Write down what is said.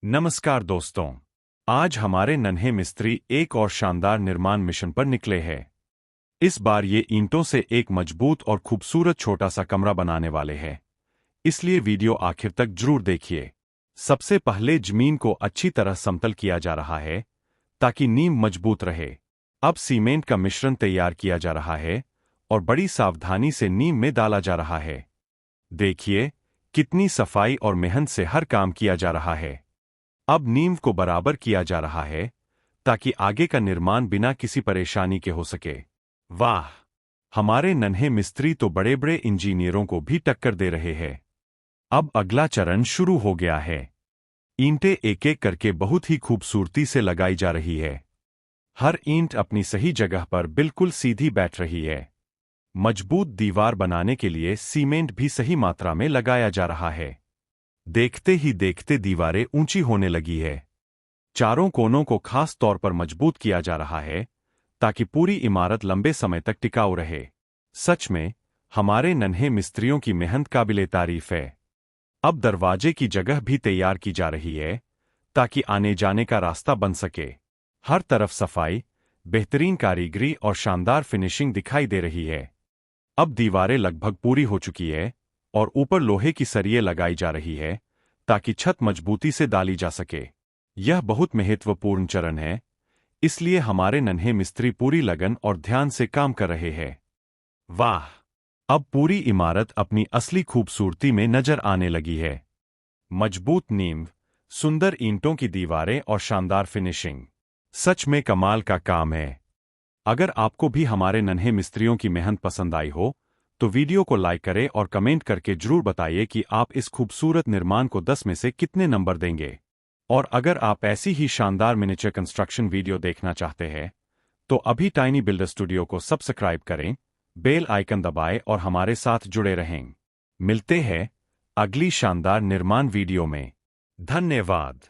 नमस्कार दोस्तों। आज हमारे नन्हे मिस्त्री एक और शानदार निर्माण मिशन पर निकले हैं। इस बार ये ईंटों से एक मजबूत और खूबसूरत छोटा सा कमरा बनाने वाले हैं, इसलिए वीडियो आखिर तक जरूर देखिए। सबसे पहले जमीन को अच्छी तरह समतल किया जा रहा है ताकि नींव मजबूत रहे। अब सीमेंट का मिश्रण तैयार किया जा रहा है और बड़ी सावधानी से नींव में डाला जा रहा है। देखिए कितनी सफाई और मेहनत से हर काम किया जा रहा है। अब नींव को बराबर किया जा रहा है ताकि आगे का निर्माण बिना किसी परेशानी के हो सके। वाह, हमारे नन्हे मिस्त्री तो बड़े बड़े इंजीनियरों को भी टक्कर दे रहे हैं। अब अगला चरण शुरू हो गया है। ईंटें एक एक करके बहुत ही खूबसूरती से लगाई जा रही है। हर ईंट अपनी सही जगह पर बिल्कुल सीधी बैठ रही है। मजबूत दीवार बनाने के लिए सीमेंट भी सही मात्रा में लगाया जा रहा है। देखते ही देखते दीवारें ऊंची होने लगी है। चारों कोनों को खास तौर पर मजबूत किया जा रहा है ताकि पूरी इमारत लंबे समय तक टिकाऊ रहे। सच में हमारे नन्हे मिस्त्रियों की मेहनत काबिले तारीफ है। अब दरवाजे की जगह भी तैयार की जा रही है ताकि आने जाने का रास्ता बन सके। हर तरफ सफाई, बेहतरीन कारीगरी और शानदार फिनिशिंग दिखाई दे रही है। अब दीवारें लगभग पूरी हो चुकी है और ऊपर लोहे की सरिये लगाई जा रही है ताकि छत मजबूती से डाली जा सके। यह बहुत महत्वपूर्ण चरण है, इसलिए हमारे नन्हे मिस्त्री पूरी लगन और ध्यान से काम कर रहे हैं। वाह, अब पूरी इमारत अपनी असली खूबसूरती में नजर आने लगी है। मजबूत नींव, सुंदर ईंटों की दीवारें और शानदार फिनिशिंग, सच में कमाल का काम है। अगर आपको भी हमारे नन्हे मिस्त्रियों की मेहनत पसंद आई हो तो वीडियो को लाइक करें और कमेंट करके जरूर बताइए कि आप इस खूबसूरत निर्माण को 10 में से कितने नंबर देंगे। और अगर आप ऐसी ही शानदार मिनिएचर कंस्ट्रक्शन वीडियो देखना चाहते हैं तो अभी टाइनी बिल्डर स्टूडियो को सब्सक्राइब करें, बेल आइकन दबाएं और हमारे साथ जुड़े रहें। मिलते हैं अगली शानदार निर्माण वीडियो में। धन्यवाद।